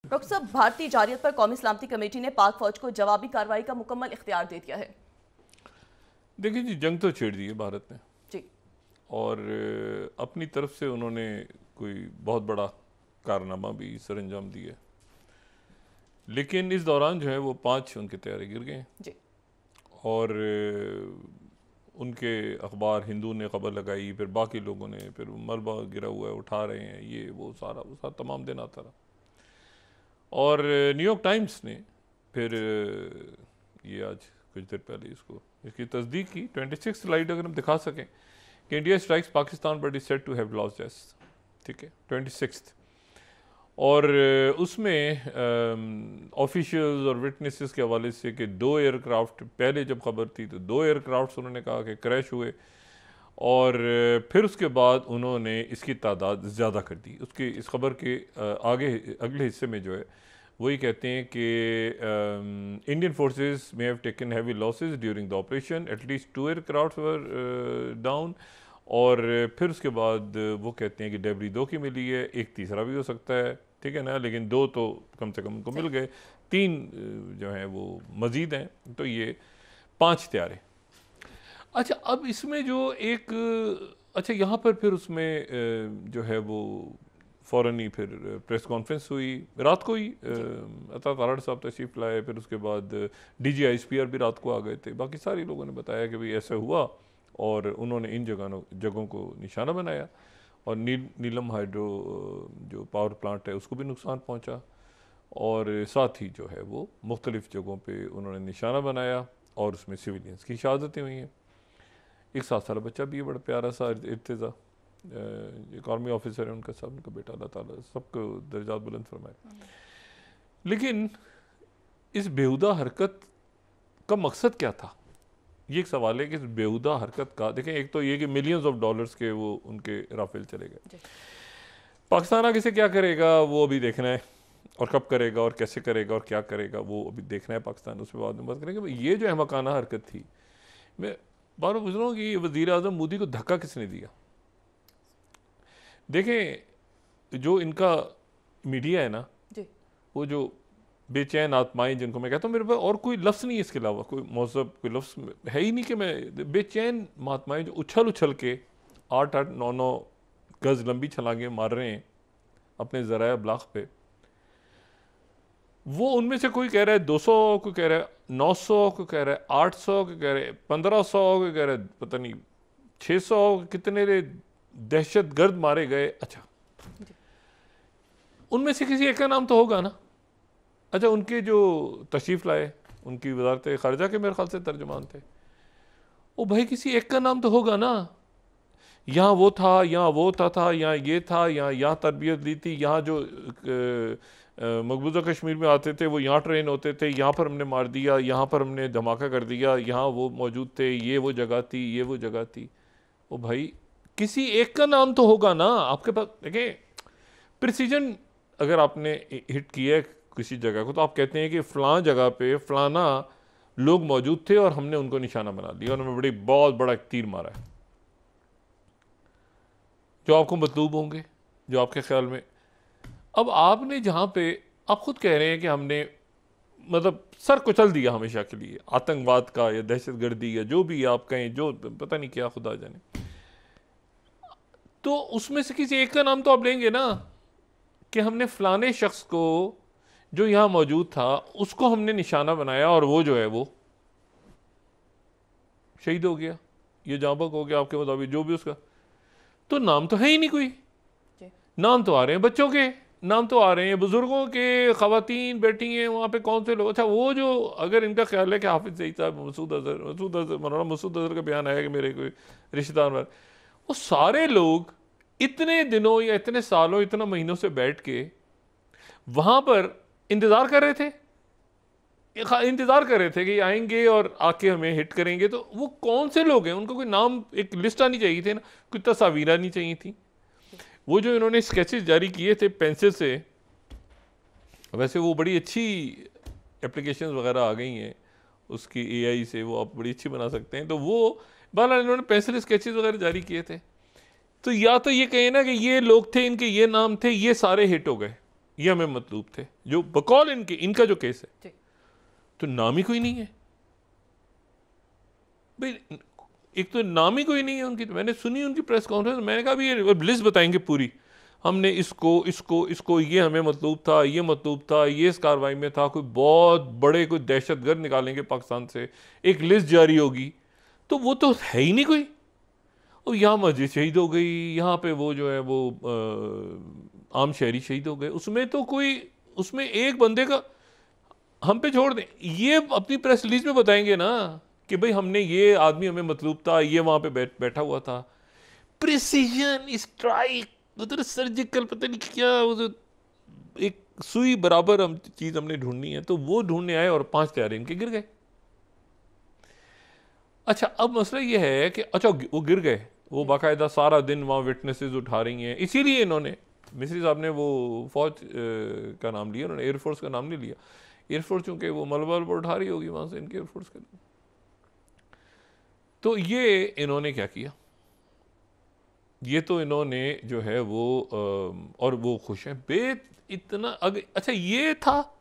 Doctor साहब, भारतीय जारियत पर कौमी सलामती कमेटी ने पाक फौज को जवाबी कार्रवाई का मुकम्मल इख्तियार दे दिया है। देखिए जी, जंग तो छेड़ दी है भारत ने जी। और अपनी तरफ से उन्होंने कोई बहुत बड़ा कारनामा भी सर अंजाम दिया, लेकिन इस दौरान जो है वो 5 उनके तैयारे गिर गए जी। और उनके अखबार हिंदू ने खबर लगाई, फिर बाकी लोगों ने, फिर मलबा गिरा हुआ है उठा रहे हैं, ये वो सारा तमाम दिन आता रहा। और न्यूयॉर्क टाइम्स ने फिर ये आज कुछ देर पहले इसकी तस्दीक की। 26 स्लाइड अगर हम दिखा सकें कि India strikes Pakistan but is said to have lost S, ठीक है, 26। और उसमें ऑफिशियल्स और विटनेसेस के हवाले से कि 2 एयरक्राफ्ट, पहले जब खबर थी तो 2 एयरक्राफ्ट उन्होंने कहा कि क्रैश हुए, और फिर उसके बाद उन्होंने इसकी तादाद ज़्यादा कर दी। उसके इस खबर के आगे अगले हिस्से में जो है वही कहते हैं कि इंडियन फोर्सेस में have taken heavy losses during the operation, at least 2 aircraft were down. और फिर उसके बाद वो कहते हैं कि डेबरी 2 की मिली है, एक तीसरा भी हो सकता है, ठीक है ना, लेकिन 2 तो कम से कम उनको मिल गए, 3 जो हैं वो मज़ीद हैं, तो ये 5 तैयारे। अच्छा, अब इसमें जो एक अच्छा यहाँ पर फिर उसमें जो है वो फ़ौरन ही फिर प्रेस कॉन्फ्रेंस हुई, रात को ही अता तारड़ साहब तशरीफ़ लाए, फिर उसके बाद DGISPR भी रात को आ गए थे, बाकी सारे लोगों ने बताया कि भाई ऐसा हुआ और उन्होंने इन जगहों को निशाना बनाया, और नीलम हाइड्रो जो पावर प्लांट है उसको भी नुकसान पहुँचा, और साथ ही जो है वो मुख्तलिफ़ जगहों पर उन्होंने निशाना बनाया, और उसमें सिविलियंस की शहादतें हुई हैं। एक 7 साल बच्चा भी है, बड़ा प्यारा सा इर्तिज़ा, एक आर्मी ऑफिसर है उनका साहब, उनका बेटा, अल्लाह ताला सबको दर्जात बुलंद फरमाए। लेकिन इस बेहुदा हरकत का मकसद क्या था, ये एक सवाल है कि इस बेहुदा हरकत का, देखें, एक तो ये कि मिलियंस ऑफ डॉलर्स के वो उनके राफेल चले गए। पाकिस्तान आगे से क्या करेगा वो अभी देखना है, और कब करेगा और कैसे करेगा और क्या करेगा वो अभी देखना है पाकिस्तान, उसके बाद में बात करेंगे। ये जो अहमकाना हरकत थी, मैं बार बार पूछ रहा हूँ कि वज़ीर आज़म मोदी को धक्का किसने दिया। देखें, जो इनका मीडिया है ना जी। वो जो बेचैन आत्माएं, जिनको मैं कहता हूँ, मेरे पास और कोई लफ्ज़ नहीं है इसके अलावा, कोई मौज़ब कोई लफ्ज़ है ही नहीं कि मैं, बेचैन आत्माएं जो उछल के 8-8, 9-9 गज़ लंबी छलांगे मार रहे हैं अपने ज़राया ब्लाग पे। वो उनमें से कोई कह रहा है 200, कोई कह रहा है 900, कोई कह रहा है 800, कोई कह रहा है 1500, कोई कह रहा है पता नहीं 600, कितने दहशत गर्द मारे गए। अच्छा, उनमें से किसी एक का नाम तो होगा ना। अच्छा, उनके जो तशरीफ़ लाए, उनकी वज़ारत ख़ारिजा के मेरे ख्याल से तर्जुमान थे, वो भाई किसी एक का नाम तो होगा ना। यहाँ वो था, यहाँ वो था, यहाँ ये था, यहाँ तरबियत दी थी, यहाँ जो मकबूजा कश्मीर में आते थे वो यहाँ ट्रेन होते थे, यहाँ पर हमने मार दिया, यहाँ पर हमने धमाका कर दिया, यहाँ वो मौजूद थे, ये वो जगह थी, ये वो जगह थी। वो भाई किसी एक का नाम तो होगा ना आपके पास। देखें, प्रिसीजन अगर आपने हिट किया है किसी जगह को, तो आप कहते हैं कि फ़लाँ जगह पे फ़लाना लोग मौजूद थे और हमने उनको निशाना बना लिया, और उन्होंने बहुत बड़ा एक तीर मारा है, जो आपको मतलूब होंगे, जो आपके ख्याल में। अब आपने जहाँ पे आप खुद कह रहे हैं कि हमने मतलब सर कुचल दिया हमेशा के लिए आतंकवाद का या दहशतगर्दी या जो भी आप कहें, जो पता नहीं क्या खुदा जाने, तो उसमें से किसी एक का नाम तो आप लेंगे ना कि हमने फलाने शख्स को जो यहाँ मौजूद था उसको हमने निशाना बनाया, और वो जो है वो शहीद हो गया, ये जांबक हो गया आपके मुताबिक, जो भी उसका, तो नाम तो है ही नहीं कोई। नाम तो आ रहे हैं बच्चों के, नाम तो आ रहे हैं बुजुर्गों के, ख़वातीन बैठी हैं वहाँ पे, कौन से लोग। अच्छा, वो जो अगर इनका ख्याल है कि हाफिज़ सईद साहब, मसूद अज़हर, मौलाना मसूद अज़हर का बयान आया कि मेरे कोई रिश्तेदार, वो सारे लोग इतने दिनों या इतने सालों, इतना महीनों से बैठ के वहाँ पर इंतज़ार कर रहे थे, इंतज़ार कर रहे थे कि आएंगे और आके हमें हिट करेंगे। तो वो कौन से लोग हैं, उनको कोई नाम, एक लिस्ट आनी चाहिए थी ना, कोई तस्वीर आनी चाहिए थी। वो जो इन्होंने स्केचेस जारी किए थे पेंसिल से, वैसे वो बड़ी अच्छी एप्लीकेशंस वगैरह आ गई हैं उसकी AI से, वो आप बड़ी अच्छी बना सकते हैं। तो वो बहरहाल इन्होंने पेंसिल स्केचेस वगैरह जारी किए थे। तो या तो ये कहें ना कि ये लोग थे, इनके ये नाम थे, ये सारे हिट हो गए, ये हमें मतलूब थे, जो बकौल इनका जो केस है, तो नाम ही कोई नहीं है भाई। एक तो नाम ही कोई नहीं है उनकी। तो मैंने सुनी उनकी प्रेस कॉन्फ्रेंस, मैंने कहा भी ये लिस्ट बताएंगे पूरी, हमने इसको ये हमें मतलूब था, ये मतलूब था, ये इस कार्रवाई में था, कोई बहुत बड़े कोई दहशतगर्द निकालेंगे पाकिस्तान से, एक लिस्ट जारी होगी। तो वो तो है ही नहीं कोई। और यहाँ मस्जिद शहीद हो गई, यहाँ पे वो जो है वो आम शहरी शहीद हो गए, उसमें तो कोई, उसमें एक बंदे का हम पे छोड़ दें, ये अपनी प्रेस रिलीज में बताएंगे ना कि भाई हमने ये आदमी हमें मतलूब था, ये वहाँ पे बैठा हुआ था। प्रिसीजन स्ट्राइक, उधर सर्जिकल पता नहीं क्या, उधर एक सुई बराबर हम चीज हमने ढूंढनी है, तो वो ढूंढने आए और 5 तैयारी इनके गिर गए। अच्छा, अब मसला ये है कि अच्छा वो गिर गए, वो बाकायदा सारा दिन वहाँ विटनेसेस उठा रही हैं, इसीलिए इन्होंने, मिस्री साहब ने वो फौज का नाम लिया, उन्होंने एयरफोर्स का नाम नहीं लिया। एयरफोर्स चूंकि वो मलबा उठा रही होगी वहाँ से इनके एयरफोर्स का। तो ये इन्होंने क्या किया, ये तो इन्होंने जो है वो और वो खुश हैं इतना अच्छा ये था,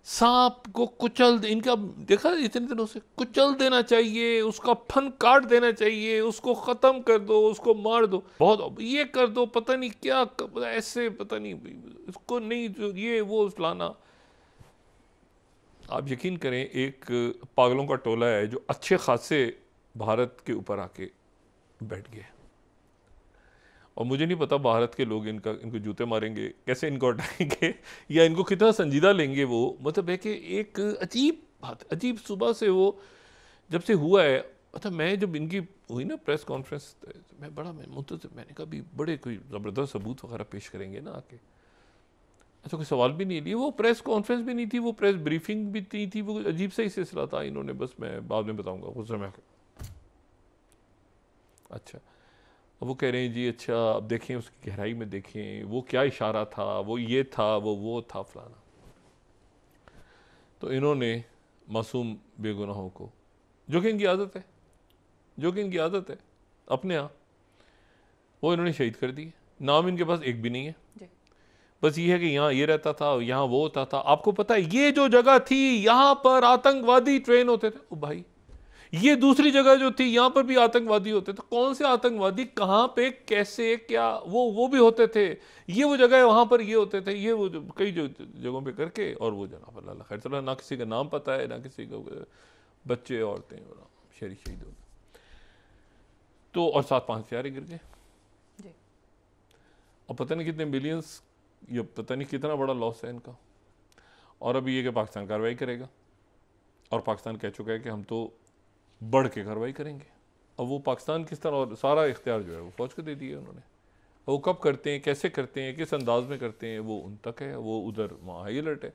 सांप को कुचल इनका देखा इतने दिनों से, कुचल देना चाहिए, उसका फन काट देना चाहिए, उसको ख़त्म कर दो, उसको मार दो, बहुत ये कर दो, पता नहीं क्या ऐसे, पता नहीं इसको नहीं जो ये वो फलाना। आप यकीन करें, एक पागलों का टोला है जो अच्छे खासे भारत के ऊपर आके बैठ गए, और मुझे नहीं पता भारत के लोग इनको जूते मारेंगे, कैसे इनको हटाएंगे, या इनको कितना संजीदा लेंगे। वो मतलब है कि एक अजीब बात, अजीब सुबह से वो जब से हुआ है। अच्छा, मैं जब इनकी हुई ना प्रेस कॉन्फ्रेंस, मैं बड़ा मैंने कहा भी बड़े कोई ज़बरदस्त सबूत वगैरह पेश करेंगे ना आके। अच्छा, कोई सवाल भी नहीं लिए, वो प्रेस कॉन्फ्रेंस भी नहीं थी, वो प्रेस ब्रीफिंग भी नहीं थी, वो अजीब सा ही सिलसिला था। इन्होंने बस, मैं बाद में बताऊँगा उस समय। अच्छा, वो कह रहे हैं जी, अच्छा अब देखें उसकी गहराई में देखें, वो क्या इशारा था, वो ये था, वो था फलाना। तो इन्होंने मासूम बेगुनाहों को, जो कि इनकी आदत है अपने यहाँ, वो इन्होंने शहीद कर दिए। नाम इनके पास एक भी नहीं है, बस ये है कि यहाँ ये रहता था, यहाँ वो होता था। आपको पता है ये जो जगह थी, यहाँ पर आतंकवादी ट्रेन होते थे। ओ भाई, ये दूसरी जगह जो थी, यहाँ पर भी आतंकवादी होते थे। कौन से आतंकवादी, कहाँ पे, कैसे, क्या, वो भी होते थे। ये वो जगह है, वहाँ पर ये होते थे, ये वो कई जो जगहों पे करके, और वो जनाब अल्लाह खैर चला, ना किसी का नाम पता है, ना किसी को, बच्चे औरतें शहरी शहीद हो गए। तो और 7-5 प्यारे गिर गए, और पता नहीं कितने बिलियंस, ये पता नहीं कितना बड़ा लॉस है इनका। और अभी ये कि पाकिस्तान कार्रवाई करेगा, और पाकिस्तान कह चुका है कि हम तो बढ़ के कार्रवाई करेंगे। अब वो पाकिस्तान किस तरह, और सारा इख्तियार जो है वो फौज को दे दिया उन्होंने। वो कब करते हैं, कैसे करते हैं, किस अंदाज में करते हैं, वो उन तक है। वो उधर वहाँ हाई अलर्ट है,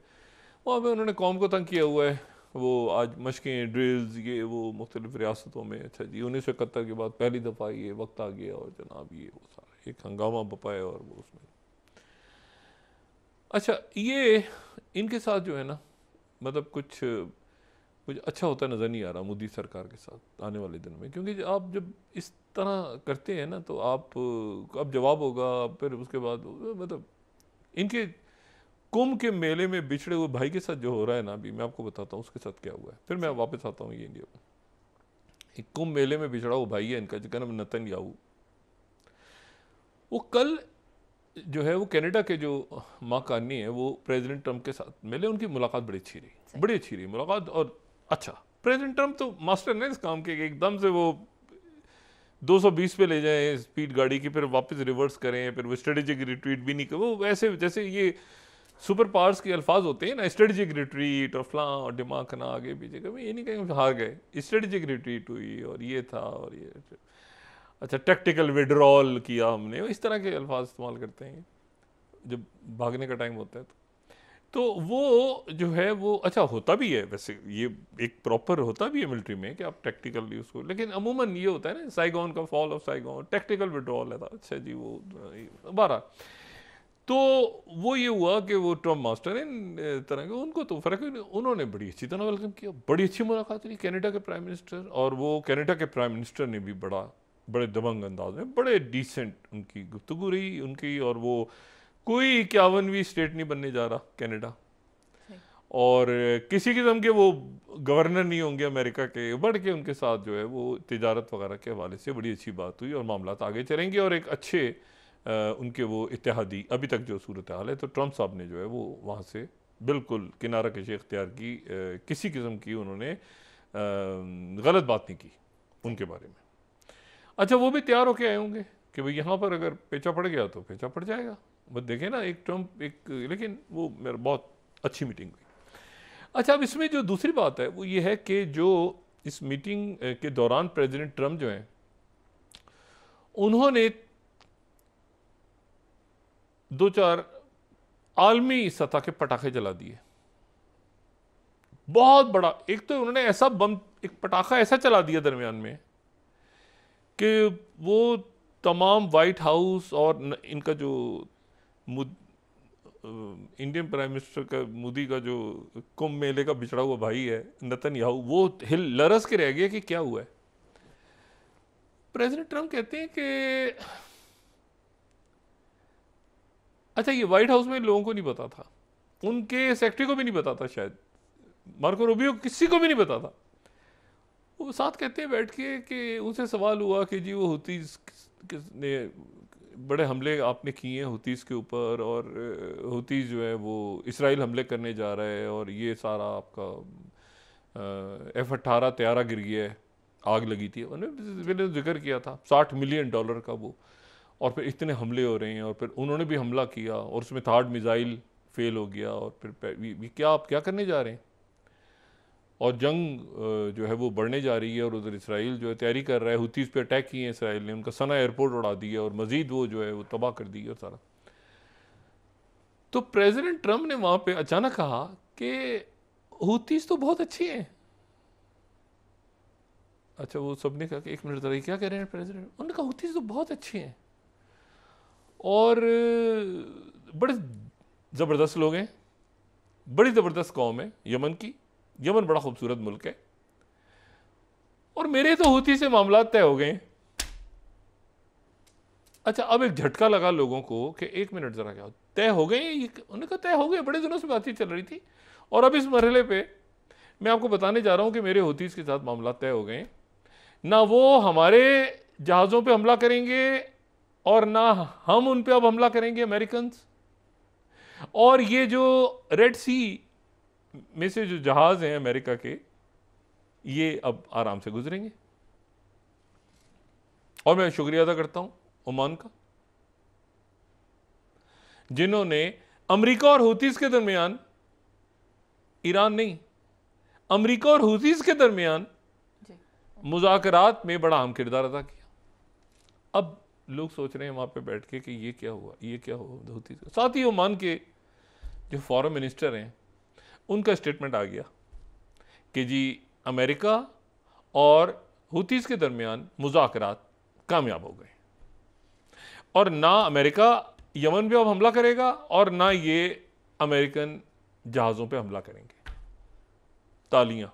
वहाँ पे उन्होंने कौम को तंग किया हुआ है। वो आज मशकें, ड्रिल्स, ये वो मुख्तलिफ रियासतों में। अच्छा जी, 1971 के बाद पहली दफ़ा ये वक्त आ गया, और जनाब ये वो सारा एक हंगामा बपा है। और वो उसमें अच्छा, ये इनके साथ जो है ना, मतलब कुछ मुझे अच्छा होता नज़र नहीं आ रहा मोदी सरकार के साथ आने वाले दिनों में। क्योंकि आप जब इस तरह करते हैं ना, तो आप अब जवाब होगा, फिर उसके बाद मतलब इनके कुंभ के मेले में बिछड़े हुए भाई के साथ जो हो रहा है ना, अभी मैं आपको बताता हूँ उसके साथ क्या हुआ है, फिर मैं वापस आता हूँ ये इंडिया में। एक कुंभ मेले में बिछड़ा हुआ भाई है इनका, जिसका नाम नेतन्याहू। वो कल जो है वो कनाडा के जो माकानी है, वो प्रेसिडेंट ट्रंप के साथ मिले, उनकी मुलाकात बड़ी अच्छी रही मुलाकात। और अच्छा, प्रेसिडेंट ट्रंप तो मास्टर ने इस काम के, एकदम से वो 220 पे ले जाएं स्पीड गाड़ी की, फिर वापस रिवर्स करें, फिर वो स्ट्रेटेजिक रिट्रीट भी नहीं कर, वो वैसे जैसे ये सुपर पावर्स के अल्फाज होते हैं ना, स्ट्रेटेजिक रिट्रीट और फलां और दिमाग खाना आगे पीछे, कभी ये नहीं कहेंगे हार गए, स्ट्रेटेजिक रिट्रीट हुई और ये था और ये। अच्छा, टैक्टिकल विड्रॉल किया हमने, इस तरह के अल्फाज इस्तेमाल करते हैं जब भागने का टाइम होता है। तो वो जो है वो अच्छा होता भी है, वैसे ये एक प्रॉपर होता भी है मिलिट्री में कि आप टैक्टिकल उसको, लेकिन अमूमन ये होता है ना, साइगोन का fall of Saigon tactical withdrawal है था। अच्छा जी, वो 12 तो वो ये हुआ कि वो ट्रम्प मास्टर इन तरह के, उनको तो फर्क है, उन्होंने बड़ी अच्छी तरह वेलकम किया, बड़ी अच्छी मुलाकात रही कनाडा के प्राइम मिनिस्टर। और वो कनाडा के प्राइम मिनिस्टर ने भी बड़े दबंग अंदाज में, बड़े डिसेंट उनकी गुफ्तगू रही उनकी, और वो कोई 51वीं स्टेट नहीं बनने जा रहा कनाडा, और किसी किस्म के वो गवर्नर नहीं होंगे अमेरिका के, बढ़ के उनके साथ जो है वो तिजारत वगैरह के हवाले से बड़ी अच्छी बात हुई और मामला आगे चलेंगे और एक अच्छे उनके वो इत्तेहादी अभी तक जो सूरत हाल है। तो ट्रंप साहब ने जो है वो वहाँ से बिल्कुल किनारा कशी इख्तियार की, किसी किस्म की उन्होंने गलत बात नहीं की उनके बारे में। अच्छा, वो भी तैयार होके आए होंगे कि भाई यहाँ पर अगर पेचा पड़ गया तो पेचा पड़ जाएगा। बस देखें ना, एक ट्रंप एक, लेकिन वो मेरा बहुत अच्छी मीटिंग हुई। अच्छा, अब इसमें जो दूसरी बात है वो ये है कि जो इस मीटिंग के दौरान प्रेसिडेंट ट्रंप जो हैं उन्होंने 2-4 आलमी सतह के पटाखे जला दिए, बहुत बड़ा। एक तो उन्होंने ऐसा बम, एक पटाखा ऐसा चला दिया दरमियान में कि वो तमाम वाइट हाउस और इनका जो इंडियन प्राइम मिनिस्टर का, मोदी का जो कुंभ मेले का बिछड़ा हुआ भाई है नेतन्याहू, वो हिल लरस के रह गया कि क्या हुआ है। प्रेसिडेंट ट्रंप कहते हैं कि अच्छा, ये व्हाइट हाउस में लोगों को नहीं पता था, उनके सेक्रेटरी को भी नहीं पता था, शायद मार्को रूबियो, किसी को भी नहीं पता था। वो साथ कहते हैं बैठ के कि उनसे सवाल हुआ कि जी वो हुतीस ने बड़े हमले आपने किए हैं हुतीस के ऊपर, और हुतीस जो है वो इसराइल हमले करने जा रहा है, और ये सारा आपका F-18 तैयारा गिर गया है, आग लगी थी, उन्होंने जिक्र किया था $60 मिलियन का वो, और फिर इतने हमले हो रहे हैं, और फिर उन्होंने भी हमला किया और उसमें थर्ड मिसाइल फेल हो गया, और फिर क्या आप क्या करने जा रहे हैं, और जंग जो है वो बढ़ने जा रही है, और उधर इसराइल जो है तैयारी कर रहा है, हुतीस पे अटैक किए हैं इसराइल ने, उनका सना एयरपोर्ट उड़ा दिया और मजीद वो जो है वो तबाह कर दी और सारा। तो प्रेसिडेंट ट्रंप ने वहां पे अचानक कहा कि हुतीस तो बहुत अच्छे हैं। अच्छा, वो सबने कहा कि एक मिनट जरा, क्या कह रहे हैं प्रेसिडेंट? उन्होंने कहा हुतीस तो बहुत अच्छे हैं और बड़े ज़बरदस्त लोग हैं, बड़ी ज़बरदस्त कौम है यमन की, यमन बड़ा खूबसूरत मुल्क है, और मेरे तो हुती से मामला तय हो गए। अच्छा, अब एक झटका लगा लोगों को कि एक मिनट जरा, क्या तय हो गए? उन्होंने कहा तय हो गए, बड़े दिनों से बातचीत चल रही थी, और अब इस मरहले पे मैं आपको बताने जा रहा हूं कि मेरे हुतीस के साथ मामला तय हो गए। ना वो हमारे जहाज़ों पे हमला करेंगे और ना हम उन पे अब हमला करेंगे अमेरिकन, और ये जो रेड सी में से जो जहाज हैं अमेरिका के, ये अब आराम से गुजरेंगे। और मैं शुक्रिया अदा करता हूं ओमान का, जिन्होंने अमेरिका और हुतीस के दरमियान, ईरान नहीं, अमेरिका और हुतीस के दरमियान मुज़ाकरात में बड़ा अहम किरदार अदा किया। अब लोग सोच रहे हैं वहां पे बैठ के कि ये क्या हुआ, ये क्या हुआ हुतीस का। साथ ही ओमान के जो फॉरेन मिनिस्टर हैं उनका स्टेटमेंट आ गया कि जी अमेरिका और हुतीस के दरमियान मुज़ाकरात कामयाब हो गए, और ना अमेरिका यमन पे अब हमला करेगा और ना ये अमेरिकन जहाज़ों पे हमला करेंगे। तालियां,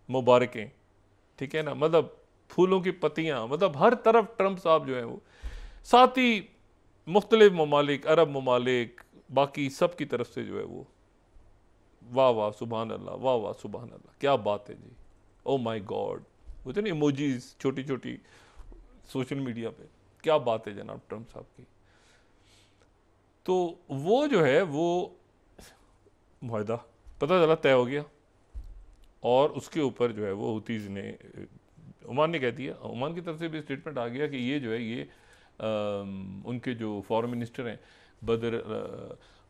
मुबारकें, ठीक है ना, मतलब फूलों की पत्तियां, मतलब हर तरफ ट्रंप साहब जो है वो, साथ ही मुख्तलिफ ममालिक, अरब ममालिक, बाकी सब की तरफ से जो है वो वाह वाह सुभान अल्लाह, वाह वाह सुभान अल्लाह, क्या बात है जी, ओ माय गॉड, वो तो नहीं इमोजीज छोटी छोटी सोशल मीडिया पे, क्या बात है जनाब ट्रंप साहब की। तो वो जो है वो मुआहदा पता चला तय हो गया, और उसके ऊपर जो है वो हुतीज ने, ओमान ने कह दिया, ओमान की तरफ से भी स्टेटमेंट आ गया कि ये जो है ये उनके जो फॉरेन मिनिस्टर हैं बदर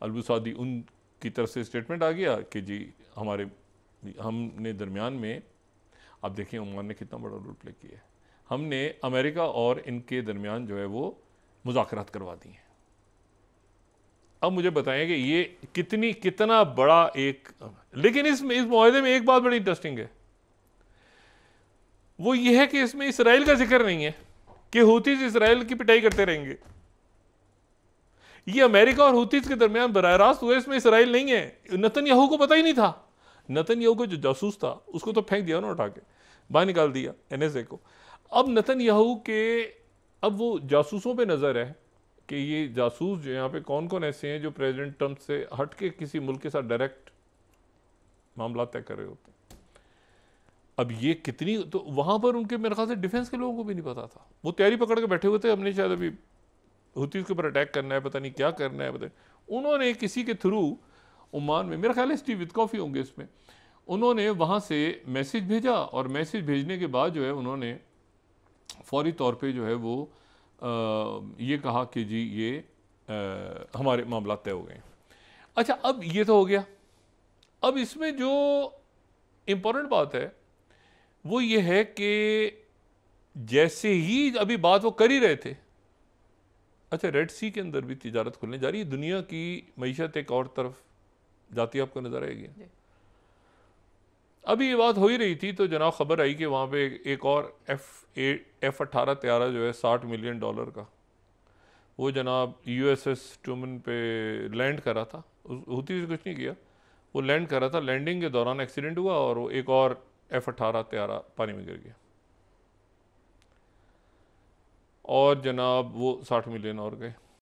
अलबुसादी, उनकी तरफ से स्टेटमेंट आ गया कि जी हमने दरमियान में, आप देखिए ओमान ने कितना बड़ा रोल प्ले किया है, हमने अमेरिका और इनके दरमियान जो है वो मुज़ाकरात करवा दिए हैं। अब मुझे बताएं कि ये कितना बड़ा एक, लेकिन इस मुआहदे में एक बात बड़ी इंटरेस्टिंग है, वो ये है कि इसमें इसराइल का जिक्र नहीं है कि हुतीस इसराइल की पिटाई करते रहेंगे। ये अमेरिका और हुतीस के दरमियान बराह रास्त हुए, इसमें इसराइल नहीं है। नेतन्याहू को पता ही नहीं था, नेतन्याहू को जो जासूस था उसको तो फेंक दिया ना, उठा के बाहर निकाल दिया NSA को। अब नेतन्याहू के, अब वो जासूसों पे नजर है कि ये जासूस जो यहाँ पे कौन कौन ऐसे हैं जो प्रेसिडेंट ट्रंप से हट के किसी मुल्क के साथ डायरेक्ट मामला तय कर रहे होते हैं। अब ये कितनी, तो वहाँ पर उनके मेरे ख्याल से डिफेंस के लोगों को भी नहीं पता था, वो तैयारी पकड़ के बैठे हुए थे, हमने शायद अभी हुतीज़ के ऊपर अटैक करना है, पता नहीं क्या करना है, पता उन्होंने किसी के थ्रू ओमान में, मेरा ख्याल है स्टीव विथकॉफ ही होंगे इसमें, उन्होंने वहाँ से मैसेज भेजा और मैसेज भेजने के बाद जो है उन्होंने फौरी तौर पे जो है वो ये कहा कि जी ये हमारे मामला तय हो गए। अच्छा, अब ये तो हो गया। अब इसमें जो इम्पोर्टेंट बात है वो ये है कि जैसे ही अभी बात वो कर ही रहे थे, अच्छा रेड सी के अंदर भी तिजारत खुलने जा रही है, दुनिया की मईशत एक और तरफ जाती आपको नजर आएगी। अभी ये बात हो ही रही थी तो जनाब खबर आई कि वहाँ पे एक और F-18 तैयारा जो है $60 मिलियन का, वो जनाब USS ट्रूमन पे लैंड करा था, हुती से कुछ नहीं किया, वो लैंड करा था, लैंडिंग के दौरान एक्सीडेंट हुआ और वो एक और F-18 तैयारा पानी में गिर गया और जनाब वो 60 मिलियन और गए।